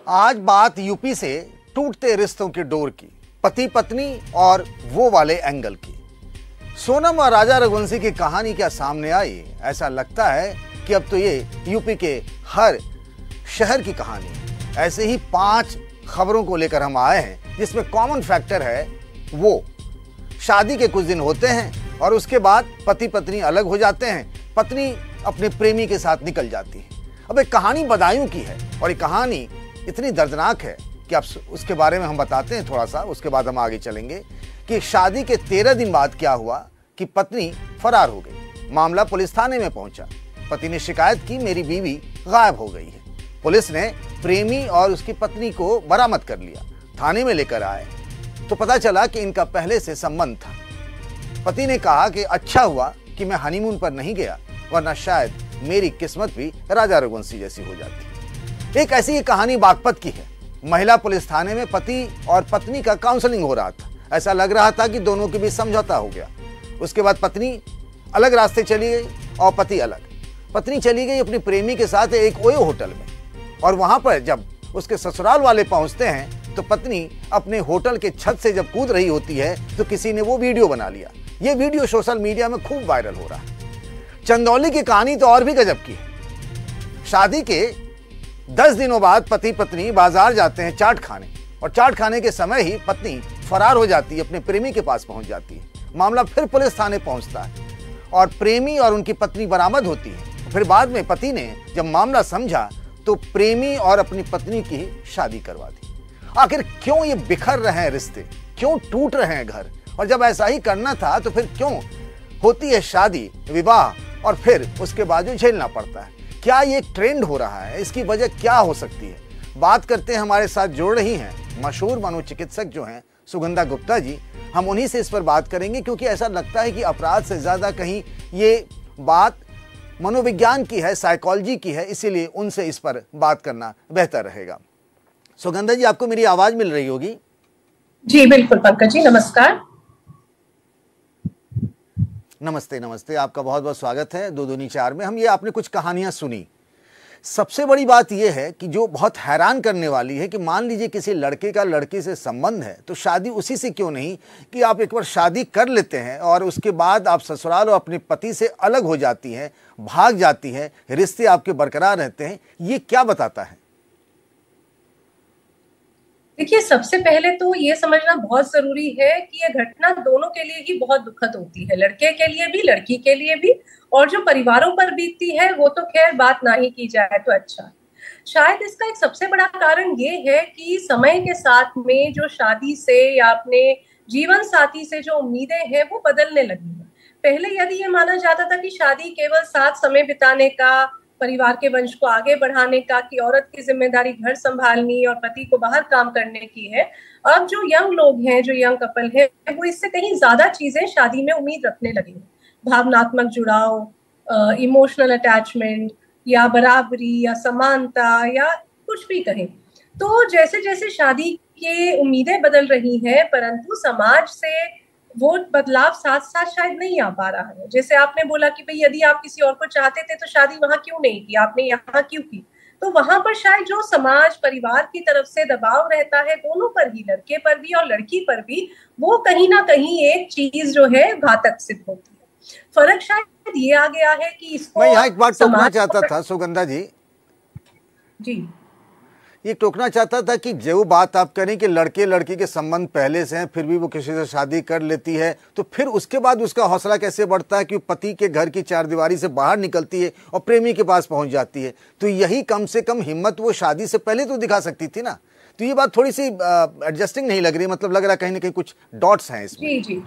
आज बात यूपी से टूटते रिश्तों की डोर की, पति पत्नी और वो वाले एंगल की। सोनम और राजा रघुवंशी की कहानी क्या सामने आई? ऐसा लगता है कि अब तो ये यूपी के हर शहर की कहानी है। ऐसे ही 5 खबरों को लेकर हम आए हैं जिसमें कॉमन फैक्टर है वो शादी के कुछ दिन होते हैं और उसके बाद पति पत्नी अलग हो जाते हैं, पत्नी अपने प्रेमी के साथ निकल जाती है। अब एक कहानी बदायूं की है और ये कहानी इतनी दर्दनाक है कि अब उसके बारे में हम बताते हैं थोड़ा सा, उसके बाद हम आगे चलेंगे कि शादी के 13 दिन बाद क्या हुआ कि पत्नी फरार हो गई। मामला पुलिस थाने में पहुंचा। पति ने शिकायत की, मेरी बीवी गायब हो गई है। पुलिस ने प्रेमी और उसकी पत्नी को बरामद कर लिया, थाने में लेकर आए तो पता चला कि इनका पहले से संबंध था। पति ने कहा कि अच्छा हुआ कि मैं हनीमून पर नहीं गया, वरना शायद मेरी किस्मत भी राजा रघुवंशी जैसी हो जाती। एक ऐसी कहानी बागपत की है। महिला पुलिस थाने में पति और पत्नी का काउंसलिंग हो रहा था। ऐसा लग रहा था कि दोनों के बीच समझौता हो गया। उसके बाद पत्नी अलग रास्ते चली गई और पति अलग। पत्नी चली गई अपनी प्रेमी के साथ एक ओयो होटल में, और वहां पर जब उसके ससुराल वाले पहुंचते हैं तो पत्नी अपने होटल के छत से जब कूद रही होती है तो किसी ने वो वीडियो बना लिया। ये वीडियो सोशल मीडिया में खूब वायरल हो रहा है। चंदौली की कहानी तो और भी गजब की है। शादी के 10 दिनों बाद पति पत्नी बाजार जाते हैं चाट खाने, और चाट खाने के समय ही पत्नी फरार हो जाती है, अपने प्रेमी के पास पहुंच जाती है। मामला फिर पुलिस थाने पहुंचता है और प्रेमी और उनकी पत्नी बरामद होती है। फिर बाद में पति ने जब मामला समझा तो प्रेमी और अपनी पत्नी की शादी करवा दी। आखिर क्यों ये बिखर रहे हैं रिश्ते, क्यों टूट रहे हैं घर? और जब ऐसा ही करना था तो फिर क्यों होती है शादी विवाह और फिर उसके बाद जो झेलना पड़ता है? क्या ये एक ट्रेंड हो रहा है? इसकी वजह क्या हो सकती है? बात करते हैं, हमारे साथ जोड़ रही हैं मशहूर मनोचिकित्सक जो हैं सुगंधा गुप्ता जी। हम उन्हीं से इस पर बात करेंगे क्योंकि ऐसा लगता है कि अपराध से ज्यादा कहीं ये बात मनोविज्ञान की है, साइकोलॉजी की है, इसीलिए उनसे इस पर बात करना बेहतर रहेगा। सुगंधा जी, आपको मेरी आवाज मिल रही होगी? जी बिल्कुल पंकज जी, नमस्कार। नमस्ते नमस्ते, आपका बहुत बहुत स्वागत है 2 दूनी 4 में। हम ये आपने कुछ कहानियां सुनी। सबसे बड़ी बात यह है कि जो बहुत हैरान करने वाली है कि मान लीजिए किसी लड़के का लड़की से संबंध है तो शादी उसी से क्यों नहीं कि आप एक बार शादी कर लेते हैं और उसके बाद आप ससुराल और अपने पति से अलग हो जाती हैं, भाग जाती हैं, रिश्ते आपके बरकरार रहते हैं। ये क्या बताता है? देखिए, सबसे पहले तो ये समझना बहुत जरूरी है कि ये घटना दोनों के लिए ही बहुत दुखद होती है, लड़के के लिए भी, लड़की के लिए भी, और जो परिवारों पर बीतती है वो तो खैर बात ना ही की जाए तो अच्छा। शायद इसका एक सबसे बड़ा कारण ये है कि समय के साथ में जो शादी से या अपने जीवन साथी से जो उम्मीदें हैं वो बदलने लगी हैं। पहले यदि ये माना जाता था कि शादी केवल साथ समय बिताने का, परिवार के वंश को आगे बढ़ाने का, कि औरत की जिम्मेदारी घर संभालनी और पति को बाहर काम करने की है, अब जो यंग लोग हैं, जो यंग कपल है, वो इससे कहीं ज्यादा चीजें शादी में उम्मीद रखने लगे हैं। भावनात्मक जुड़ाव, इमोशनल अटैचमेंट, या बराबरी, या समानता, या कुछ भी कहें। तो जैसे जैसे शादी की उम्मीदें बदल रही हैं, परंतु समाज से वो बदलाव साथ साथ शायद नहीं आ पा रहा है। जैसे आपने बोला कि भाई यदि आप किसी और को चाहते थे तो शादी वहां क्यों नहीं की, आपने यहाँ क्यों की? तो वहां पर शायद जो समाज परिवार की तरफ से दबाव रहता है, दोनों पर ही, लड़के पर भी और लड़की पर भी, वो कहीं ना कहीं एक चीज जो है घातक सिद्ध होती है। फर्क शायद ये आ गया है कि इसको मैं यहाँ एक बात टोकना चाहता था सुगंधा जी। ये टोकना चाहता था कि जो बात आप करें कि लड़के लड़की के संबंध पहले से हैं, फिर भी वो किसी से शादी कर लेती है, तो फिर उसके बाद उसका हौसला कैसे बढ़ता है कि पति के घर की चारदीवारी से बाहर निकलती है और प्रेमी के पास पहुंच जाती है? तो यही कम से कम हिम्मत वो शादी से पहले तो दिखा सकती थी ना। तो ये बात थोड़ी सी एडजस्टिंग नहीं लग रही, मतलब लग रहा है कहीं ना कहीं कुछ डॉट्स हैं इसमें। जी जी,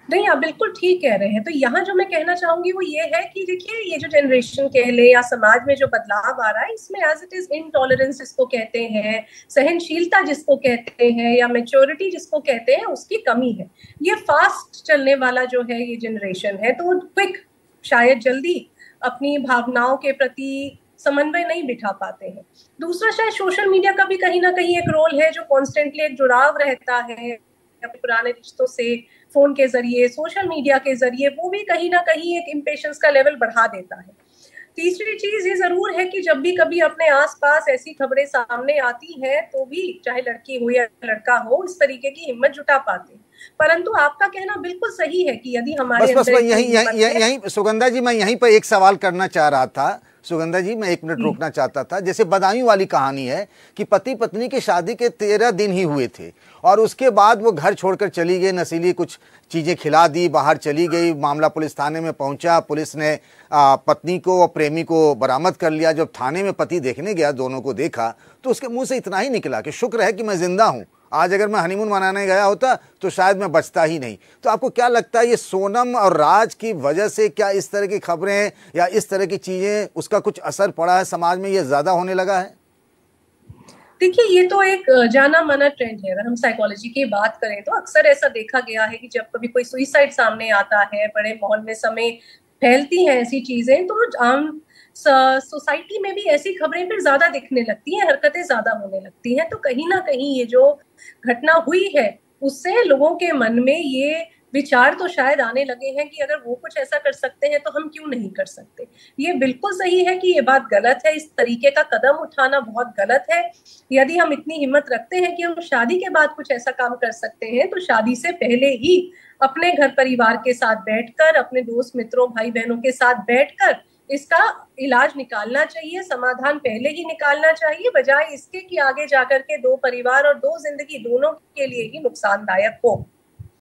नहीं, आप बिल्कुल ठीक कह रहे हैं। तो यहाँ जो मैं कहना चाहूंगी वो ये है कि देखिए, ये जो जनरेशन कह ले या समाज में जो बदलाव आ रहा है, इसमें एज इट इज इनटॉलरेंस जिसको कहते हैं, सहनशीलता जिसको कहते हैं, या मैच्योरिटी जिसको कहते हैं, उसकी कमी है। ये फास्ट चलने वाला जो है ये जनरेशन है, तो वो क्विक, शायद जल्दी अपनी भावनाओं के प्रति समन्वय नहीं बिठा पाते हैं। दूसरा, शायद सोशल मीडिया का भी कहीं ना कहीं एक रोल है, जो कॉन्स्टेंटली एक जुड़ाव रहता है पुराने रिश्तों से, फोन के जरिए, सोशल मीडिया के जरिए, वो भी कहीं ना कहीं एक इम्पेशंस का लेवल बढ़ा देता है। तीसरी चीज ये जरूर है कि जब भी कभी अपने आसपास ऐसी खबरें सामने आती हैं तो भी चाहे लड़की हो या लड़का हो इस तरीके की हिम्मत जुटा पाते। परंतु आपका कहना बिल्कुल सही है कि यदि हमारे बस अंदर मैं इतनी यहीं हिम्मत यहीं है। यहीं सुगंधा जी, मैं यहीं पर एक सवाल करना चाह रहा था। सुगंधा जी, मैं 1 मिनट रोकना चाहता था। जैसे बदायूं वाली कहानी है कि पति पत्नी की शादी के 13 दिन ही हुए थे और उसके बाद वो घर छोड़कर चली गई, नशीली कुछ चीजें खिला दी, बाहर चली गई। मामला पुलिस थाने में पहुंचा, पुलिस ने पत्नी को और प्रेमी को बरामद कर लिया। जब थाने में पति देखने गया, दोनों को देखा, तो उसके मुंह से इतना ही निकला कि शुक्र है कि मैं जिंदा हूं, आज अगर मैं हनीमून मनाने गया होता तो शायद मैं बचता ही नहीं। तो आपको क्या लगता है, ये सोनम और राज की वजह से क्या इस तरह की खबरें या इस तरह की चीजें, उसका कुछ असर पड़ा है समाज में, ये ज्यादा होने लगा है? देखिए, ये तो एक जाना माना ट्रेंड है। अगर हम साइकोलॉजी की बात करें तो अक्सर ऐसा देखा गया है कि जब कभी कोई सुइसाइड सामने आता है, बड़े माहौल में समय फैलती हैं ऐसी चीजें, तो आम सोसाइटी में भी ऐसी खबरें फिर ज्यादा दिखने लगती हैं, हरकतें ज्यादा होने लगती हैं। तो कहीं ना कहीं ये जो घटना हुई है उससे लोगों के मन में ये विचार तो शायद आने लगे हैं कि अगर वो कुछ ऐसा कर सकते हैं तो हम क्यों नहीं कर सकते। ये बिल्कुल सही है कि ये बात गलत है, इस तरीके का कदम उठाना बहुत गलत है। यदि हम इतनी हिम्मत रखते हैं कि हम शादी के बाद कुछ ऐसा काम कर सकते हैं तो शादी से पहले ही अपने घर परिवार के साथ बैठकर, अपने दोस्त मित्रों भाई बहनों के साथ बैठकर इसका इलाज निकालना चाहिए, समाधान पहले ही निकालना चाहिए, बजाय इसके कि आगे जाकर के दो परिवार और दो जिंदगी दोनों के लिए ही नुकसानदायक हो।